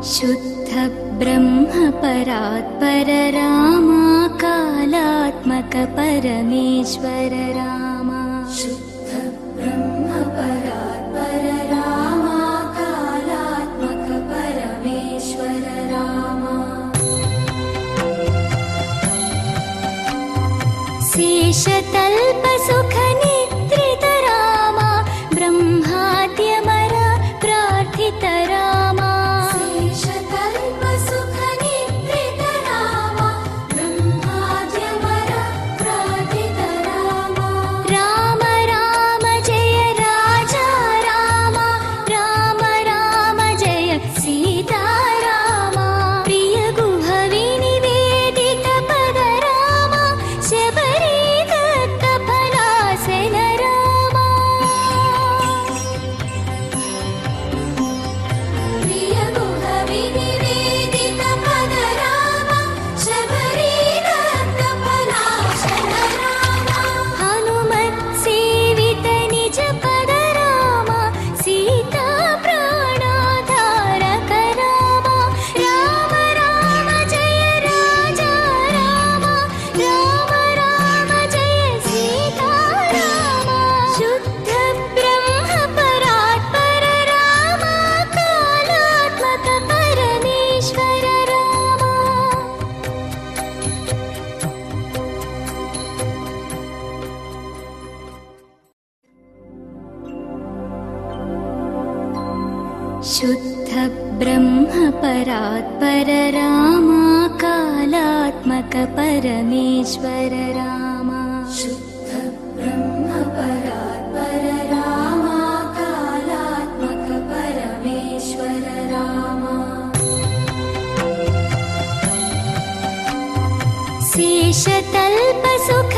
शुद्ध ब्रह्म परात्पर रामा कालात्मक परमेश्वर रामा। शुद्ध ब्रह्म परात्पर रामा कालात्मक परमेश्वर रामा। शेषतल्प सुख निद्रित रामा ब्रह्माद्यमर प्रार्थित रामा। शेषतल्प सुख निद्रित रामा ब्रह्माद्यमर प्रार्थित रामा। राम राम जय राजा रामा, राम राम जय सीता रामा। प्रिय गुह विनिवेदित पद रामा, शबरी दत्त फलासन रामा। प्रिय गुह विनिवेदित पद रामा, शबरी दत्त फलासन रामा। हनुमत् सेवित निज पद रामा, सीता प्राणाधारक रामा। राम राम जय राजा रामा, राम राम जय सीता रामा। शुद्ध ब्रह्म परात्पर रामा कालात्मक परमेश्वर रामा। शुद्ध ब्रह्म परात्पर रामा कालात्मक परमेश्वर रामा। शुद्ध ब्रह्म परात्पर रामा कालात्मक परमेश्वर रामा। शेषतल्प सुख